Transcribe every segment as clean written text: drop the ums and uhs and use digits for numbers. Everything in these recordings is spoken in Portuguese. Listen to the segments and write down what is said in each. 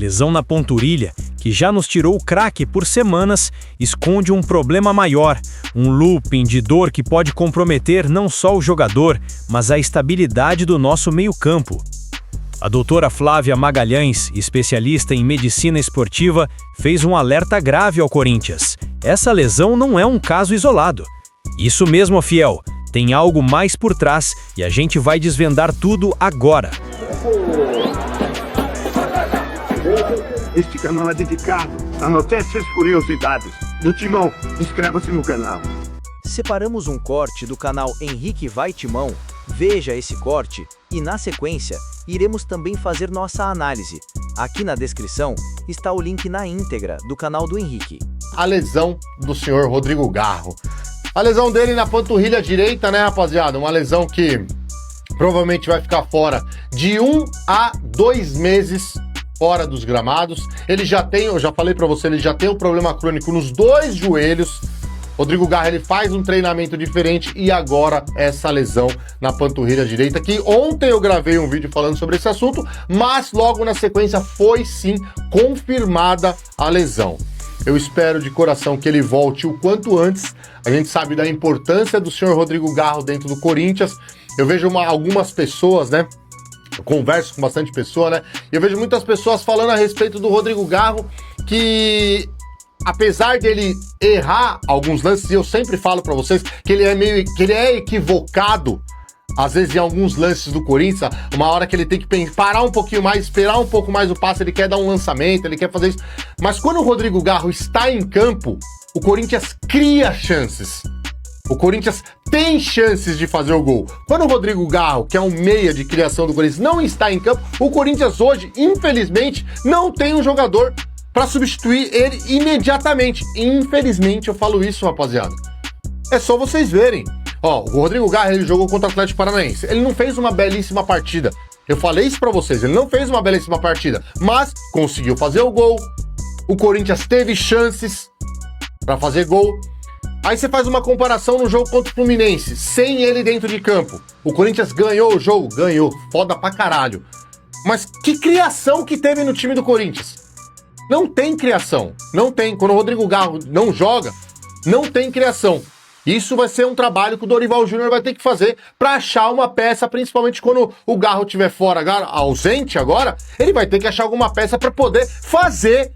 lesão na panturrilha, que já nos tirou o craque por semanas, esconde um problema maior, um looping de dor que pode comprometer não só o jogador, mas a estabilidade do nosso meio-campo. A doutora Flávia Magalhães, especialista em medicina esportiva, fez um alerta grave ao Corinthians. Essa lesão não é um caso isolado. Isso mesmo, fiel. Tem algo mais por trás e a gente vai desvendar tudo agora. Este canal é dedicado a notícias e curiosidades do Timão. Inscreva-se no canal. Separamos um corte do canal Henrique Vai Timão. Veja esse corte e, na sequência, iremos também fazer nossa análise. Aqui na descrição está o link na íntegra do canal do Henrique. A lesão do senhor Rodrigo Garro. A lesão dele na panturrilha direita, né, rapaziada? Uma lesão que provavelmente vai ficar fora de 1 a 2 meses fora dos gramados. Ele já tem, eu já falei pra você, ele já tem um problema crônico nos 2 joelhos. Rodrigo Garro, ele faz um treinamento diferente e agora essa lesão na panturrilha direita, que ontem eu gravei um vídeo falando sobre esse assunto, mas logo na sequência foi sim confirmada a lesão. Eu espero de coração que ele volte o quanto antes. A gente sabe da importância do senhor Rodrigo Garro dentro do Corinthians. Eu vejo algumas pessoas, né? Eu converso com bastante pessoa, né? E eu vejo muitas pessoas falando a respeito do Rodrigo Garro que, apesar dele errar alguns lances, e eu sempre falo pra vocês que ele é equivocado, às vezes em alguns lances do Corinthians, uma hora que ele tem que parar um pouquinho mais, esperar um pouco mais o passe, ele quer dar um lançamento, ele quer fazer isso. Mas quando o Rodrigo Garro está em campo, o Corinthians cria chances. O Corinthians tem chances de fazer o gol. Quando o Rodrigo Garro, que é um meia de criação do Corinthians, não está em campo, o Corinthians hoje, infelizmente, não tem um jogador para substituir ele imediatamente. Infelizmente, eu falo isso, rapaziada. É só vocês verem. Ó, o Rodrigo Garro, ele jogou contra o Atlético Paranaense. Ele não fez uma belíssima partida. Eu falei isso pra vocês, ele não fez uma belíssima partida, mas conseguiu fazer o gol. O Corinthians teve chances pra fazer gol. Aí você faz uma comparação no jogo contra o Fluminense, sem ele dentro de campo. O Corinthians ganhou o jogo? Ganhou. Foda pra caralho. Mas que criação que teve no time do Corinthians? Não tem criação. Não tem. Quando o Rodrigo Garro não joga, não tem criação. Isso vai ser um trabalho que o Dorival Júnior vai ter que fazer para achar uma peça, principalmente quando o Garro estiver fora, ausente agora, ele vai ter que achar alguma peça para poder fazer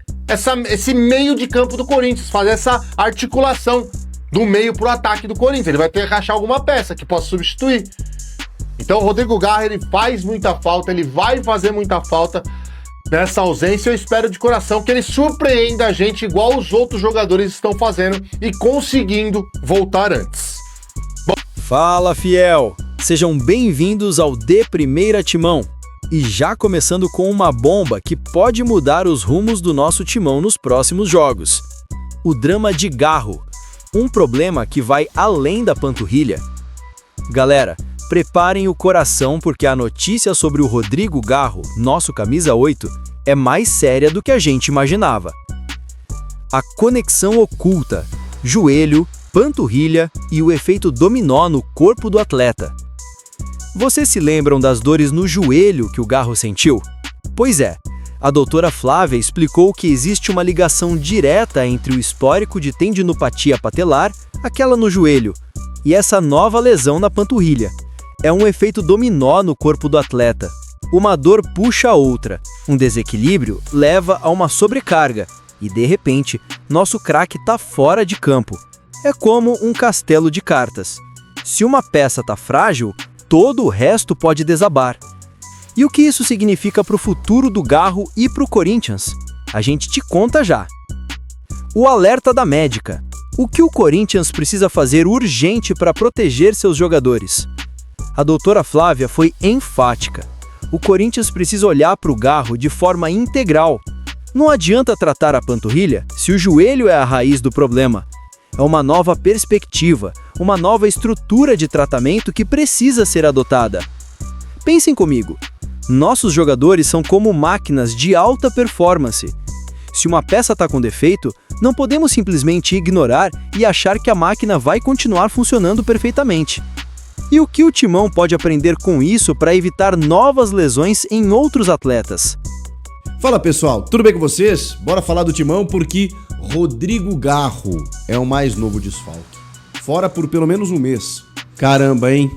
esse meio de campo do Corinthians, fazer essa articulação do meio pro ataque do Corinthians. Ele vai ter que achar alguma peça que possa substituir. Então o Rodrigo Garro, ele faz muita falta, ele vai fazer muita falta nessa ausência. Eu espero de coração que ele surpreenda a gente igual os outros jogadores estão fazendo e conseguindo voltar antes. Fala, fiel! Sejam bem-vindos ao De Primeira Timão. E já começando com uma bomba que pode mudar os rumos do nosso timão nos próximos jogos. O drama de Garro. Um problema que vai além da panturrilha. Galera, preparem o coração porque a notícia sobre o Rodrigo Garro, nosso camisa 8, é mais séria do que a gente imaginava. A conexão oculta, joelho, panturrilha e o efeito dominó no corpo do atleta. Vocês se lembram das dores no joelho que o Garro sentiu? Pois é, a doutora Flávia explicou que existe uma ligação direta entre o histórico de tendinopatia patelar, aquela no joelho, e essa nova lesão na panturrilha. É um efeito dominó no corpo do atleta. Uma dor puxa a outra, um desequilíbrio leva a uma sobrecarga, e de repente, nosso craque tá fora de campo. É como um castelo de cartas. Se uma peça tá frágil, todo o resto pode desabar. E o que isso significa para o futuro do Garro e para o Corinthians? A gente te conta já. O alerta da médica. O que o Corinthians precisa fazer urgente para proteger seus jogadores? A doutora Flávia foi enfática. O Corinthians precisa olhar para o Garro de forma integral. Não adianta tratar a panturrilha se o joelho é a raiz do problema. É uma nova perspectiva, uma nova estrutura de tratamento que precisa ser adotada. Pensem comigo. Nossos jogadores são como máquinas de alta performance. Se uma peça está com defeito, não podemos simplesmente ignorar e achar que a máquina vai continuar funcionando perfeitamente. E o que o Timão pode aprender com isso para evitar novas lesões em outros atletas? Fala pessoal, tudo bem com vocês? Bora falar do Timão porque Rodrigo Garro é o mais novo desfalque. Fora por pelo menos um mês. Caramba, hein?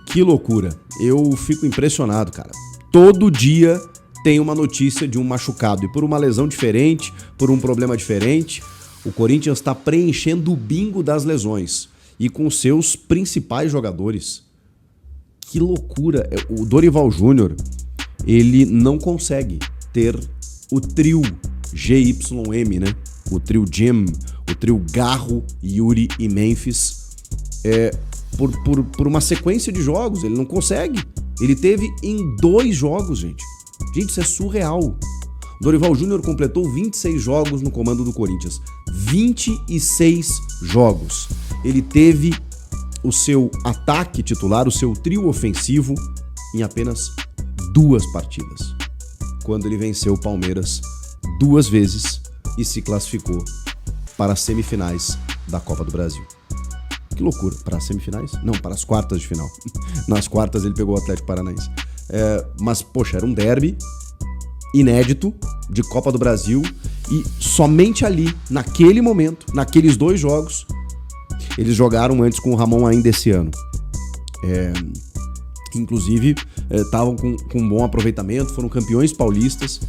Que loucura. Eu fico impressionado, cara. Todo dia tem uma notícia de um machucado. E por uma lesão diferente, por um problema diferente, o Corinthians está preenchendo o bingo das lesões. E com seus principais jogadores. Que loucura. O Dorival Júnior, ele não consegue ter o trio GYM, né? O trio Jim, o trio Garro, Yuri e Memphis, por uma sequência de jogos. Ele não consegue. Ele teve em 2 jogos, gente. Gente, isso é surreal. Dorival Júnior completou 26 jogos no comando do Corinthians. 26 jogos. Ele teve o seu ataque titular, o seu trio ofensivo, em apenas 2 partidas. Quando ele venceu o Palmeiras 2 vezes e se classificou para as semifinais da Copa do Brasil. Que loucura, para as semifinais? Não, para as quartas de final. Nas quartas ele pegou o Atlético Paranaense. Mas, poxa, era um derby inédito de Copa do Brasil e somente ali, naquele momento, naqueles 2 jogos, eles jogaram antes com o Ramon ainda esse ano. Inclusive, estavam com um bom aproveitamento, foram campeões paulistas.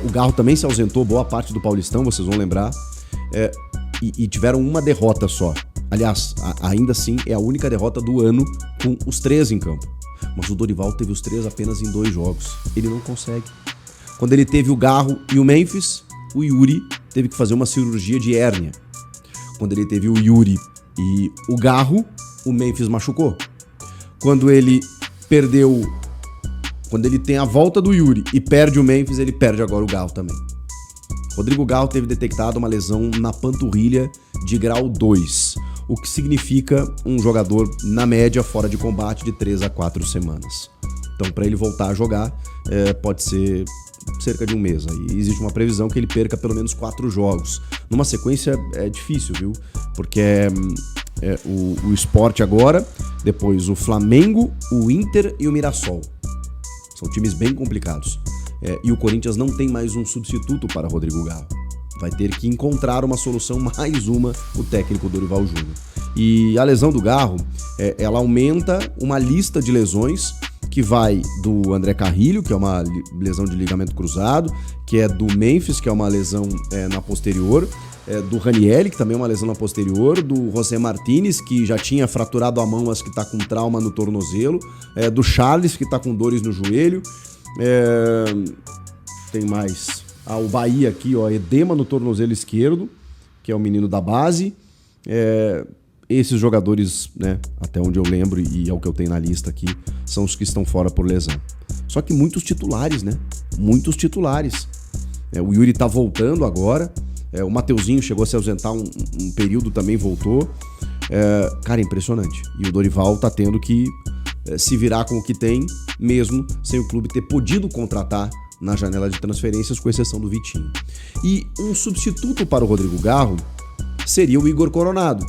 O Garro também se ausentou boa parte do Paulistão, vocês vão lembrar. E tiveram uma derrota só. Aliás, ainda assim, é a única derrota do ano com os 3 em campo. Mas o Dorival teve os 3 apenas em 2 jogos. Ele não consegue. Quando ele teve o Garro e o Memphis, o Yuri teve que fazer uma cirurgia de hérnia. Quando ele teve o Yuri e o Garro, o Memphis machucou. Quando ele tem a volta do Yuri e perde o Memphis, ele perde agora o Garro também. Rodrigo Garro teve detectado uma lesão na panturrilha de grau 2, o que significa um jogador, na média, fora de combate de 3 a 4 semanas. Então, para ele voltar a jogar, pode ser cerca de um mês. Aí existe uma previsão que ele perca pelo menos 4 jogos. Numa sequência é difícil, viu? Porque o Sport agora, depois o Flamengo, o Inter e o Mirassol. São times bem complicados. E o Corinthians não tem mais um substituto para Rodrigo Garro. Vai ter que encontrar uma solução, mais uma, o técnico Dorival Júnior. E a lesão do Garro, ela aumenta uma lista de lesões que vai do André Carrilho, que é uma lesão de ligamento cruzado, que é do Memphis, que é uma lesão na posterior, do Ranieri, que também é uma lesão na posterior, do José Martínez, que já tinha fraturado a mão, mas que está com trauma no tornozelo, do Charles, que está com dores no joelho, tem mais... o Bahia aqui, edema no tornozelo esquerdo, que é o menino da base. Esses jogadores, né, até onde eu lembro, e é o que eu tenho na lista aqui, são os que estão fora por lesão. Só que muitos titulares, né? Muitos titulares. O Yuri tá voltando agora. O Mateuzinho chegou a se ausentar um período, também voltou. Cara, é impressionante. E o Dorival tá tendo que se virar com o que tem, mesmo sem o clube ter podido contratar na janela de transferências, com exceção do Vitinho. E um substituto para o Rodrigo Garro seria o Igor Coronado,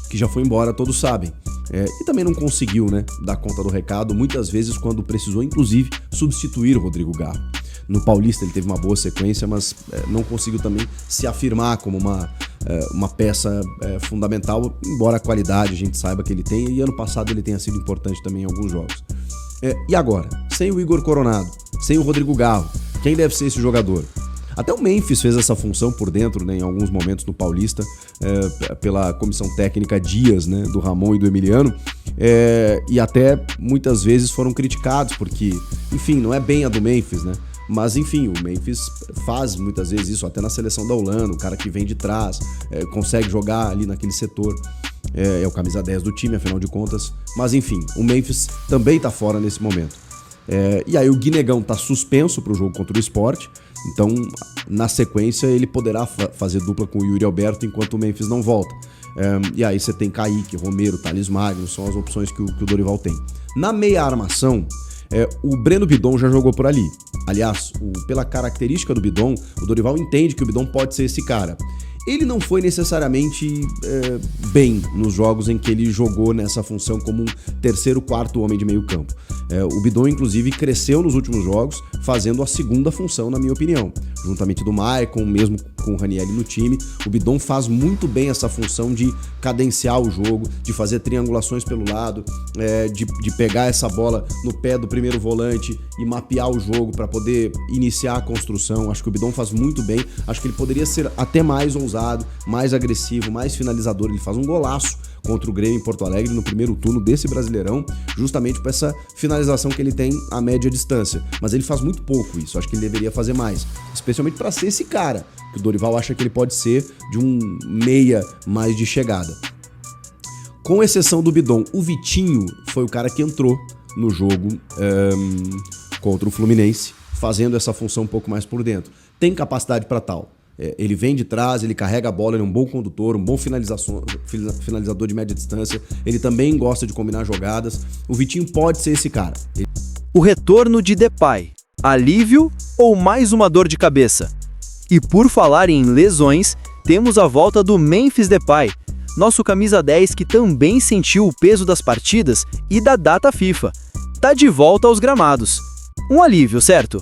que já foi embora, todos sabem. E também não conseguiu, né, dar conta do recado, muitas vezes quando precisou, inclusive, substituir o Rodrigo Garro. No Paulista ele teve uma boa sequência, mas não conseguiu também se afirmar como uma peça fundamental, embora a qualidade a gente saiba que ele tem, e ano passado ele tenha sido importante também em alguns jogos. E agora? Sem o Igor Coronado, sem o Rodrigo Garro, quem deve ser esse jogador? Até o Memphis fez essa função por dentro, né, em alguns momentos no Paulista, pela comissão técnica Dias, né, do Ramon e do Emiliano, e até muitas vezes foram criticados, porque, enfim, não é bem a do Memphis, né? Mas, enfim, o Memphis faz muitas vezes isso, até na seleção da Holanda, o cara que vem de trás, consegue jogar ali naquele setor, é o camisa 10 do time, afinal de contas. Mas, enfim, o Memphis também tá fora nesse momento. E aí o Guinegão tá suspenso pro jogo contra o Sport, então, na sequência, ele poderá fazer dupla com o Yuri Alberto enquanto o Memphis não volta. E aí você tem Kaique, Romero, Thales Magno, são as opções que o Dorival tem. Na meia armação, o Breno Bidon já jogou por ali. Aliás, pela característica do Bidon, o Dorival entende que o Bidon pode ser esse cara. Ele não foi necessariamente bem nos jogos em que ele jogou nessa função como um terceiro, quarto homem de meio campo. O Bidon, inclusive, cresceu nos últimos jogos fazendo a segunda função, na minha opinião. Juntamente do Maicon, mesmo com o Ranieri no time, o Bidon faz muito bem essa função de cadenciar o jogo, de fazer triangulações pelo lado, de pegar essa bola no pé do primeiro volante e mapear o jogo para poder iniciar a construção. Acho que o Bidon faz muito bem. Acho que ele poderia ser até mais ousado, mais agressivo, mais finalizador. Ele faz um golaço contra o Grêmio em Porto Alegre no primeiro turno desse Brasileirão, justamente por essa finalização que ele tem a média distância. Mas ele faz muito pouco isso, acho que ele deveria fazer mais, especialmente para ser esse cara, que o Dorival acha que ele pode ser de um meia mais de chegada. Com exceção do Bidon, o Vitinho foi o cara que entrou no jogo contra o Fluminense, fazendo essa função um pouco mais por dentro. Tem capacidade para tal. Ele vem de trás, ele carrega a bola, ele é um bom condutor, um bom finalizador de média distância. Ele também gosta de combinar jogadas. O Vitinho pode ser esse cara. O retorno de Depay. Alívio ou mais uma dor de cabeça? E por falar em lesões, temos a volta do Memphis Depay, nosso camisa 10 que também sentiu o peso das partidas e da data FIFA. Tá de volta aos gramados. Um alívio, certo?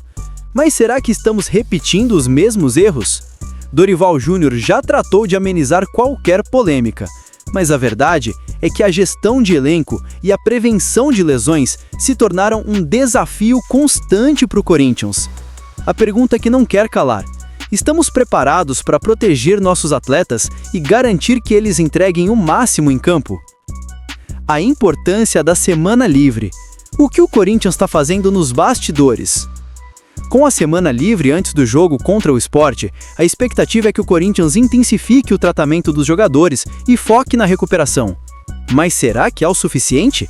Mas será que estamos repetindo os mesmos erros? Dorival Júnior já tratou de amenizar qualquer polêmica, mas a verdade é que a gestão de elenco e a prevenção de lesões se tornaram um desafio constante para o Corinthians. A pergunta que não quer calar: estamos preparados para proteger nossos atletas e garantir que eles entreguem o máximo em campo? A importância da semana livre. O que o Corinthians está fazendo nos bastidores? Com a semana livre antes do jogo contra o Sport, a expectativa é que o Corinthians intensifique o tratamento dos jogadores e foque na recuperação. Mas será que é o suficiente?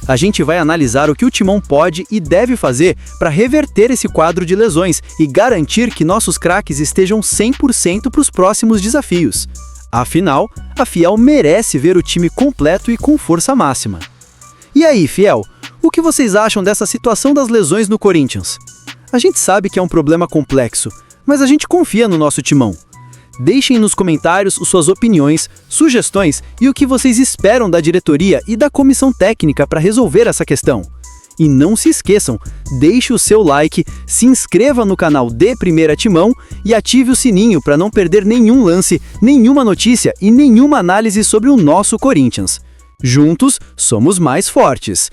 A gente vai analisar o que o Timão pode e deve fazer para reverter esse quadro de lesões e garantir que nossos craques estejam 100% para os próximos desafios. Afinal, a Fiel merece ver o time completo e com força máxima. E aí, Fiel, o que vocês acham dessa situação das lesões no Corinthians? A gente sabe que é um problema complexo, mas a gente confia no nosso Timão. Deixem nos comentários suas opiniões, sugestões e o que vocês esperam da diretoria e da comissão técnica para resolver essa questão. E não se esqueçam, deixe o seu like, se inscreva no canal de Primeira Timão e ative o sininho para não perder nenhum lance, nenhuma notícia e nenhuma análise sobre o nosso Corinthians. Juntos, somos mais fortes.